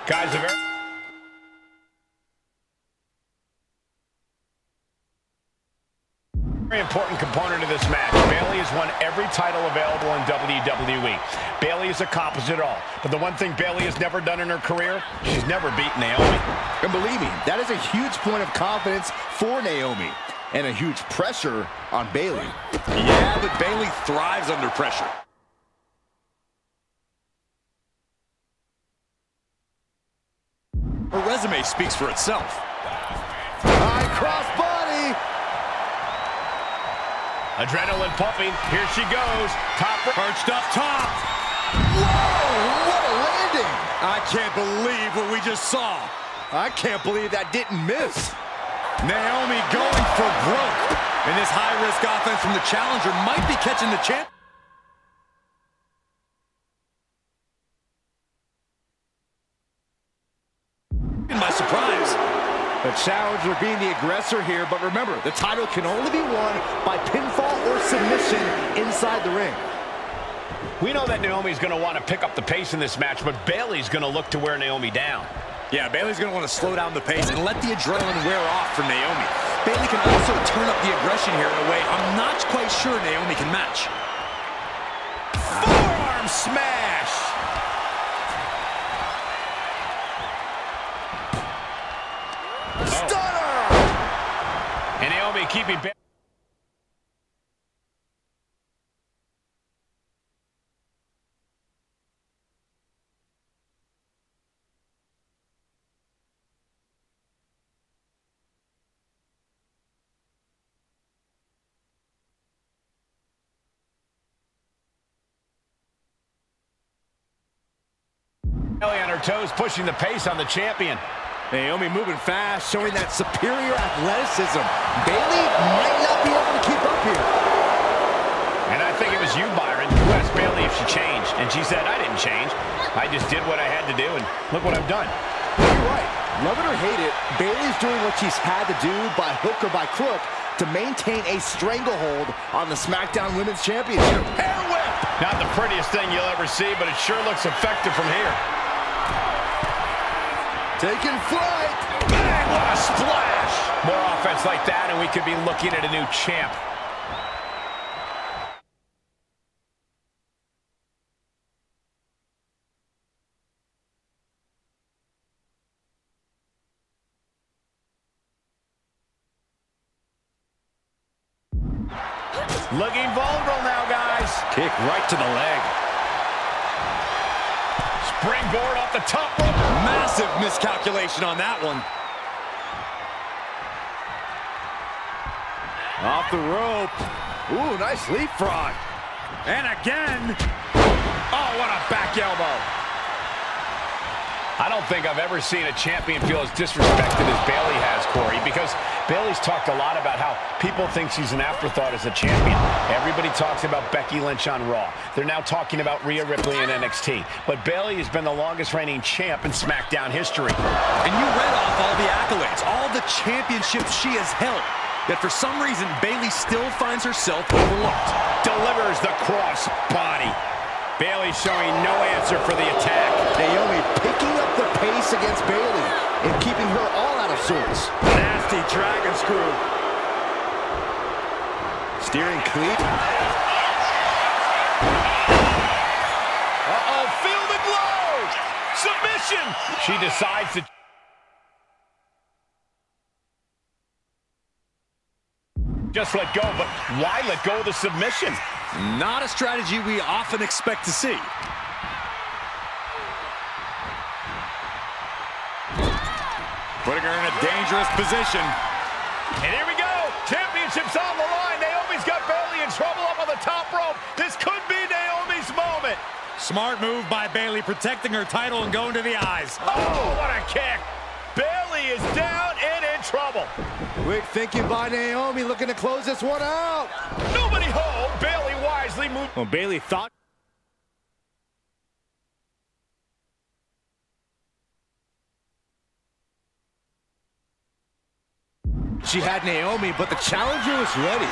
Guys, a very important component of this match. Bayley has won every title available in WWE. Bayley has accomplished it all. But the one thing Bayley has never done in her career, she's never beaten Naomi. And believe me, that is a huge point of confidence for Naomi. And a huge pressure on Bayley. Yeah, but Bayley thrives under pressure. Her resume speaks for itself. High cross body. Adrenaline pumping. Here she goes. Top Perched up top. Whoa, what a landing. I can't believe what we just saw. I can't believe that didn't miss. Naomi going for broke. And this high-risk offense from the challenger might be catching the champ. By surprise. The challenger being the aggressor here, but remember, the title can only be won by pinfall or submission inside the ring. We know that Naomi's going to want to pick up the pace in this match, but Bayley's going to look to wear Naomi down. Yeah, Bayley's going to want to slow down the pace and let the adrenaline wear off for Naomi. Bayley can also turn up the aggression here in a way I'm not quite sure Naomi can match. Forearm smash! Stunner! And Naomi keeping Bayley. On her toes, pushing the pace on the champion. Naomi moving fast, showing that superior athleticism. Bayley might not be able to keep up here. And I think it was you, Byron, who asked Bayley if she changed. And she said, I didn't change. I just did what I had to do, and look what I've done. You're right. Love it or hate it, Bayley's doing what she's had to do by hook or by crook to maintain a stranglehold on the SmackDown Women's Championship. Hair whip! Not the prettiest thing you'll ever see, but it sure looks effective from here. Taking flight. Bang! What a splash! More offense like that, and we could be looking at a new champ. Looking vulnerable now, guys. Kick right to the leg. Springboard off the top rope. Massive miscalculation on that one. Off the rope. Ooh, nice leapfrog. And again. Oh, what a back elbow. I don't think I've ever seen a champion feel as disrespected as Bayley has, Corey, because Bayley's talked a lot about how people think she's an afterthought as a champion. Everybody talks about Becky Lynch on Raw. They're now talking about Rhea Ripley in NXT. But Bayley has been the longest reigning champ in SmackDown history. And you read off all the accolades, all the championships she has held. Yet for some reason, Bayley still finds herself overlooked. Delivers the cross body. Bayley showing no answer for the attack. Naomi picking up the pace against Bayley and keeping her all out of sorts. Nasty dragon screw. Steering cleat. Uh-oh, feel the glow! Submission! She decides to... just let go, but why let go of the submission? Not a strategy we often expect to see. Putting her in a dangerous position. And here we go. Championship's on the line. Naomi's got Bayley in trouble up on the top rope. This could be Naomi's moment. Smart move by Bayley, protecting her title and going to the eyes. Oh, what a kick. Bayley is down and in trouble. Quick thinking by Naomi, looking to close this one out. Nobody home. Bayley wisely moved. Well, Bayley thought she had Naomi, but the challenger was ready.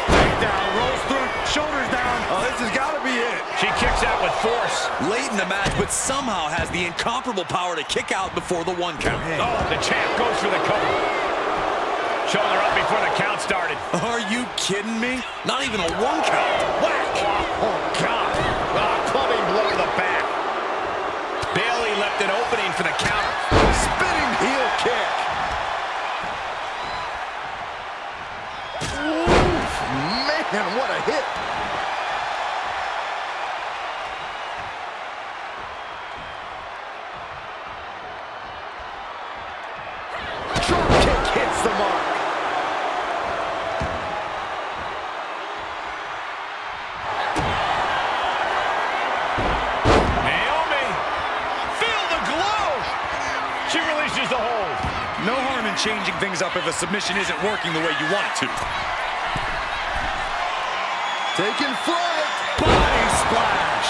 Takedown, rolls through, shoulders down. Oh, this has got to be it. She kicks out with force. Late in the match, but somehow has the incomparable power to kick out before the 1 count. Oh, the champ goes for the cover. Shoulder up before the count started. Are you kidding me? Not even a 1 count. Whack! Oh, God. Clubbing blow to the back. Bayley left an opening for the counter. Spinning heel kick. Oof, man, what a hit. Drop kick hits the mark. Naomi, feel the glow. She releases the hold. No harm in changing things up if a submission isn't working the way you want it to. Taking flight. Body splash.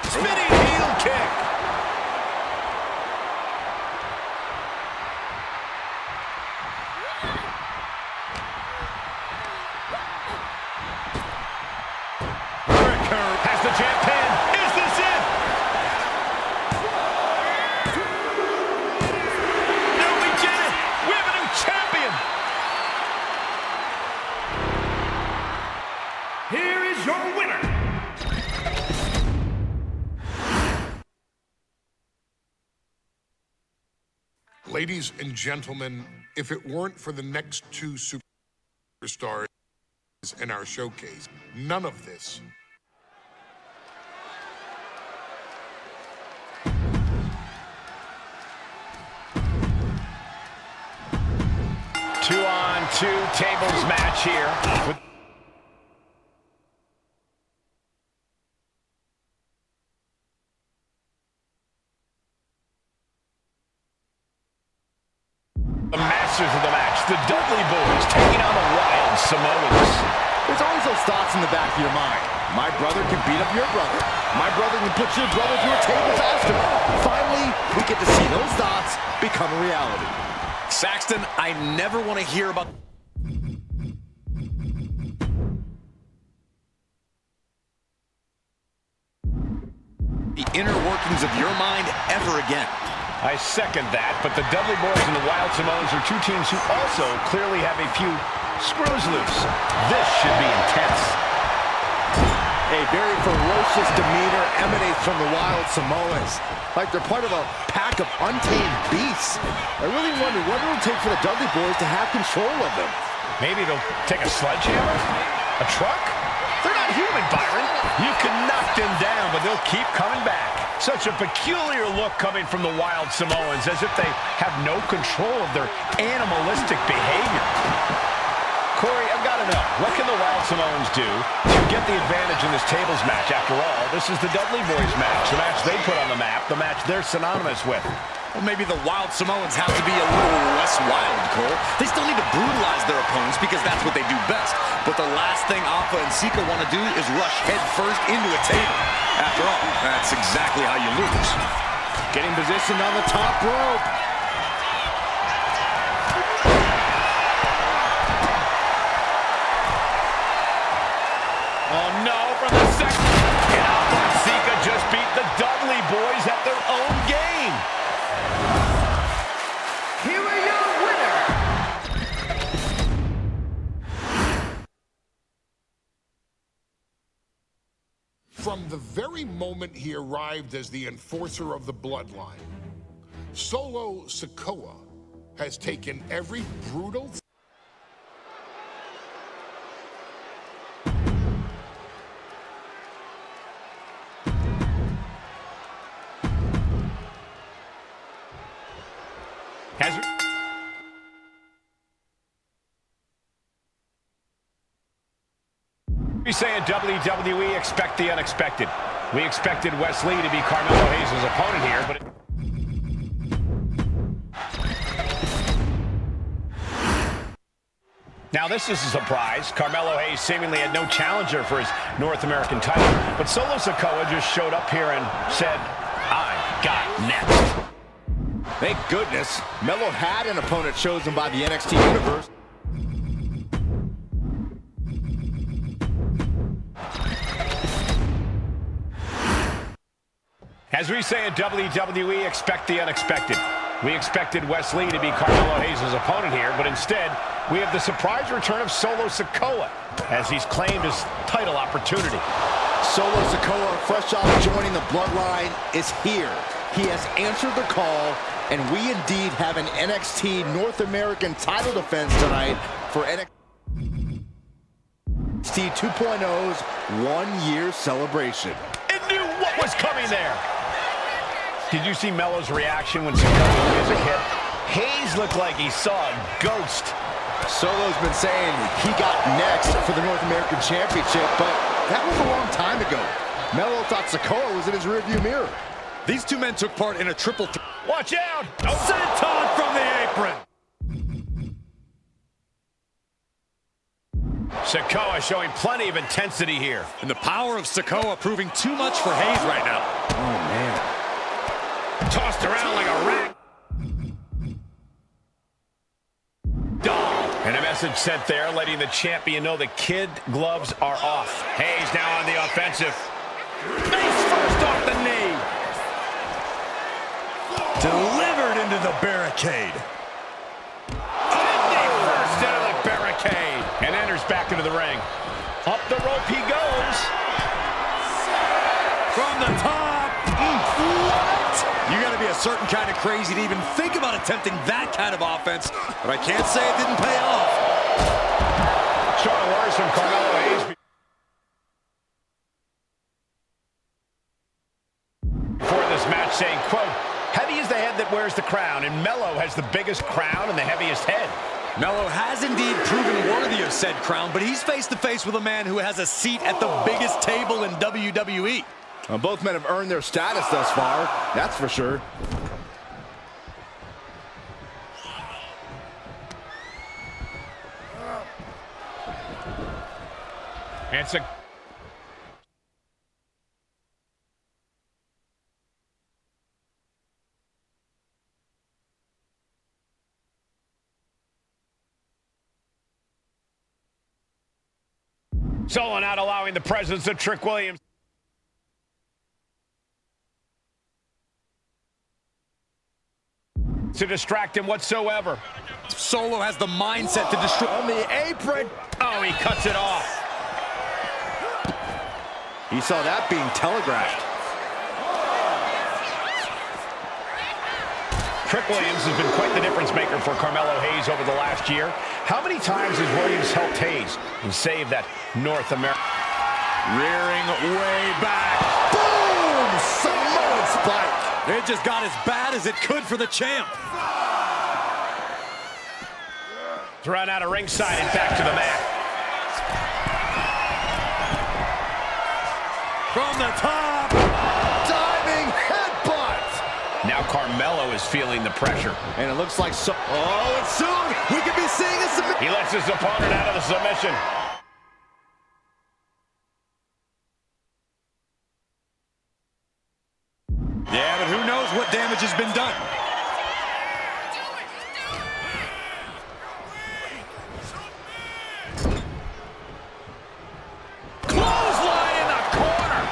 Spinning heel kick. Has the champ pinned. Is this it? No, we did it. We have a new champion. Here is your winner. Ladies and gentlemen, if it weren't for the next 2 superstars in our showcase, none of this. Two-on-two tables match here. The masters of the match, the Dudley Boys, taking on the Wild Samoans. There's always those thoughts in the back of your mind. My brother can beat up your brother. My brother can put your brother through a table faster. Finally, we get to see those thoughts become a reality. Saxton, I never want to hear about the inner workings of your mind ever again. I second that, but the Dudley Boys and the Wild Samoans are two teams who also clearly have a few screws loose. This should be intense. A very ferocious demeanor emanates from the Wild Samoans, like they're part of a pack of untamed beasts. I really wonder what it'll take for the Dudley Boys to have control of them. Maybe they'll take a sledgehammer? A truck? They're not human, Byron. You can knock them down, but they'll keep coming back. Such a peculiar look coming from the Wild Samoans, as if they have no control of their animalistic behavior. Corey, I've got to know, what can the Wild Samoans do to get the advantage in this tables match? After all, this is the Dudley Boys match, the match they put on the map, the match they're synonymous with. Well, maybe the Wild Samoans have to be a little less wild, Cole. They still need to brutalize their opponents because that's what they do best. But the last thing Alpha and Sika want to do is rush head first into a table. After all, that's exactly how you lose. Getting positioned on the top rope. Oh no, from the second. And Alpha and Sika just beat the Dudley Boys at their own game. Here are your winners. From the very moment he arrived as the enforcer of the bloodline, Solo Sikoa has taken every brutal We say in WWE, expect the unexpected. We expected Wes Lee to be Carmelo Hayes' opponent here, but now this is a surprise. Carmelo Hayes seemingly had no challenger for his North American title, but Solo Sikoa just showed up here and said, I got next. Thank goodness, Melo had an opponent chosen by the NXT Universe. As we say in WWE, expect the unexpected. We expected Wes Lee to be Carmelo Hayes' opponent here, but instead, we have the surprise return of Solo Sikoa, as he's claimed his title opportunity. Solo Sikoa, fresh off joining the bloodline, is here. He has answered the call, and we indeed have an NXT North American title defense tonight for NXT 2.0's one-year celebration. It knew what was coming there. Did you see Melo's reaction when Sikoa's music hit? Hayes looked like he saw a ghost. Solo's been saying he got next for the North American Championship, but that was a long time ago. Melo thought Sikoa was in his rearview mirror. These two men took part in a triple threat. Watch out! Senton from the apron. Sikoa showing plenty of intensity here. And the power of Sikoa proving too much for Hayes right now. Oh, man. Tossed around like a rat. And a message sent there letting the champion know the kid gloves are off. Hayes now on the offensive. Face first off the knee. Delivered into the barricade. Knee first into the barricade. And enters back into the ring. Up the rope he goes. From the top. What? You got to be a certain kind of crazy to even think about attempting that kind of offense. But I can't say it didn't pay off. Short words from Carmelo Hayes. Before this match saying, quote, heavy is the head that wears the crown, and Melo has the biggest crown and the heaviest head. Melo has indeed proven worthy of said crown, but he's face to face with a man who has a seat at the biggest table in WWE. Well, both men have earned their status thus far, that's for sure. It's a... Solo not allowing the presence of Trick Williams. To distract him whatsoever. Solo has the mindset to destroy. On the apron. Oh, he cuts it off. He saw that being telegraphed. Trick Williams has been quite the difference maker for Carmelo Hayes over the last year. How many times has Williams helped Hayes and saved that North America? Rearing way back. Boom! Samoan spike. It just got as bad as it could for the champ. Thrown out of ringside and back to the mat. From the top. Diving headbutt. Now Carmelo is feeling the pressure. And it looks like so. Oh, and soon we could be seeing a submission. He lets his opponent out of the submission. Yeah, but who knows what damage has been done. Clothesline in the corner.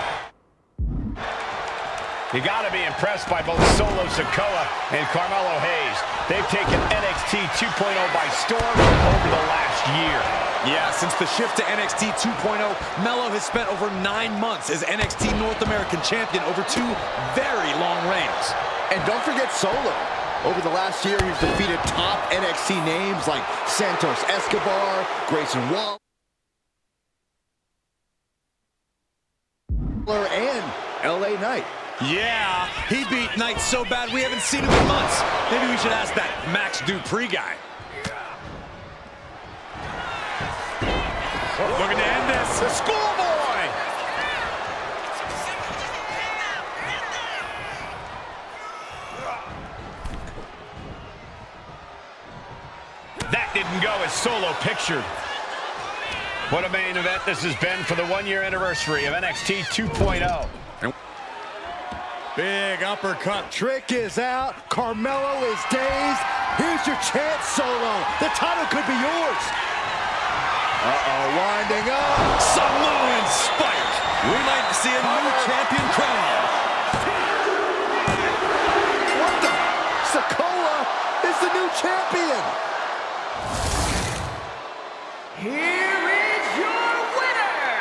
You got to be impressed by both Solo Sikoa and Carmelo Hayes. They've taken NXT 2.0 by storm over the last year. Yeah, since the shift to NXT 2.0, Melo has spent over 9 months as NXT North American Champion over 2 very long reigns. And don't forget Solo. Over the last year, he's defeated top NXT names like Santos Escobar, Grayson Waller, and LA Knight. Yeah, he beat Knight so bad we haven't seen him in months. Maybe we should ask that Max Dupree guy. Looking to end this. The schoolboy. That didn't go as Solo pictured. What a main event this has been for the 1-year anniversary of NXT 2.0. Big uppercut. Trick is out. Carmelo is dazed. Here's your chance, Solo. The title could be yours. Uh-oh, winding up. Samoan spike. We might see a new champion crowned. What the? Sikoa is the new champion. Here is your winner.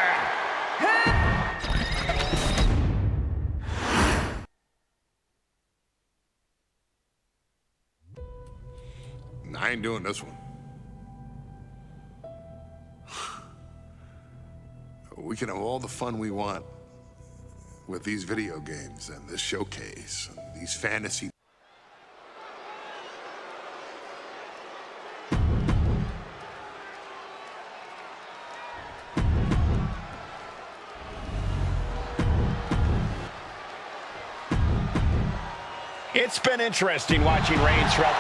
I ain't doing this one. We can have all the fun we want with these video games and this showcase and these fantasy. It's been interesting watching Reigns throughout.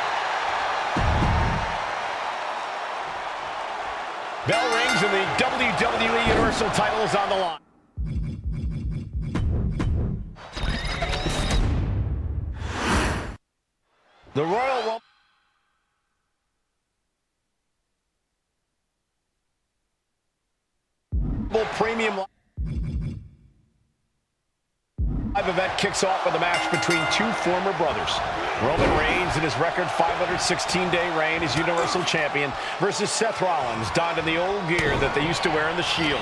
Bell rings and the WWE Universal title is on the line. The Royal Rumble Premium Live event kicks off with a match between 2 former brothers. Roman Reigns in his record 516-day reign as Universal Champion versus Seth Rollins, donned in the old gear that they used to wear in the Shield.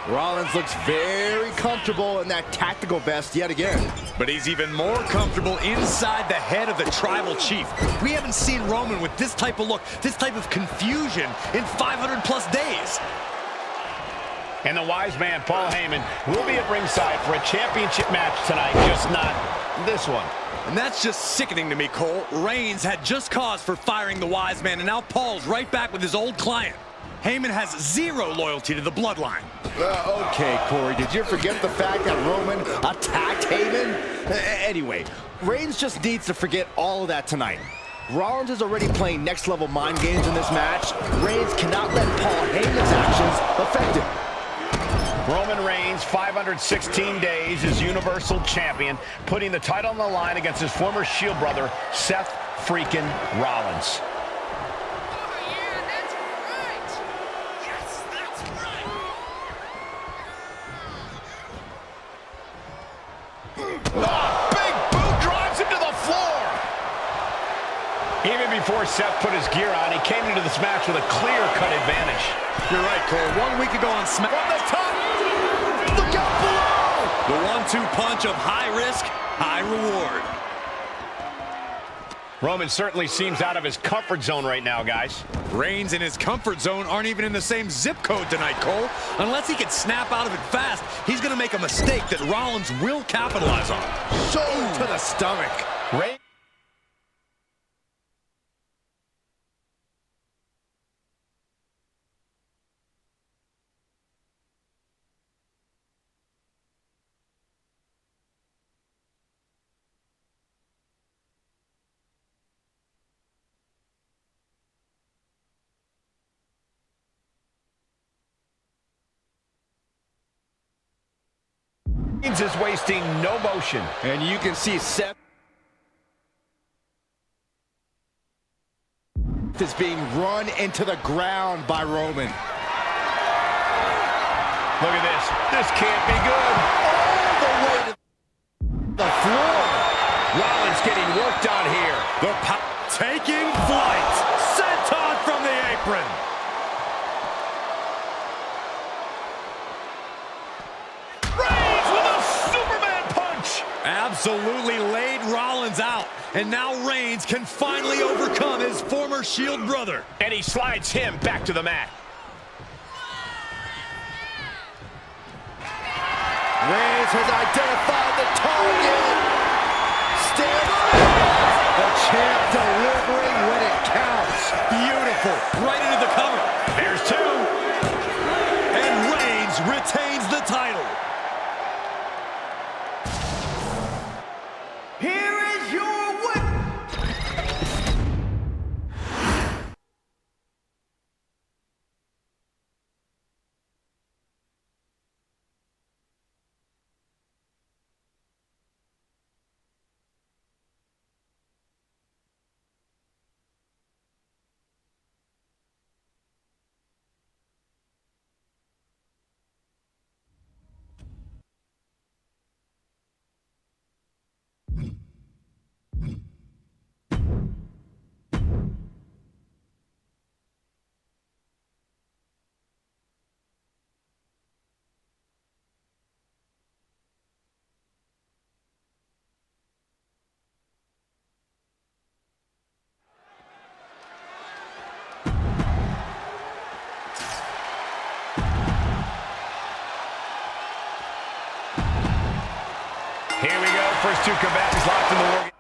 Rollins looks very comfortable in that tactical vest yet again. But he's even more comfortable inside the head of the Tribal Chief. We haven't seen Roman with this type of look, this type of confusion in 500+ days. And the wise man, Paul Heyman, will be at ringside for a championship match tonight, just not this one. And that's just sickening to me, Cole. Reigns had just cause for firing the wise man, and now Paul's right back with his old client. Heyman has 0 loyalty to the bloodline. Okay, Corey, did you forget the fact that Roman attacked Heyman? Anyway, Reigns just needs to forget all of that tonight. Rollins is already playing next-level mind games in this match. Reigns cannot let Paul Heyman's actions affect him. Roman Reigns, 516 days as Universal Champion, putting the title on the line against his former Shield brother, Seth freaking Rollins. Oh, yeah, that's right. Yes, that's right. Oh, big boot drives him to the floor. Even before Seth put his gear on, he came into this match with a clear-cut advantage. You're right, Cole. 1 week ago on Smack. From the top. Look out below. The 1-2 punch of high risk, high reward. Roman certainly seems out of his comfort zone right now, guys. Reigns and his comfort zone aren't even in the same zip code tonight, Cole. Unless he can snap out of it fast, he's going to make a mistake that Rollins will capitalize on. So to the stomach. Reigns. Is wasting no motion. And you can see Seth is being run into the ground by Roman. Look at this. This can't be good. All the way to the floor. Rollins getting worked on here. Taking flight. Senton from the apron. Absolutely laid Rollins out. And now Reigns can finally overcome his former Shield brother. And he slides him back to the mat. Reigns has identified the target. Stands the champ delivering when it counts. Beautiful. Right into the cover. There's two. And Reigns retains the title. Here is your winner. Here we go. First two combatants locked in the war.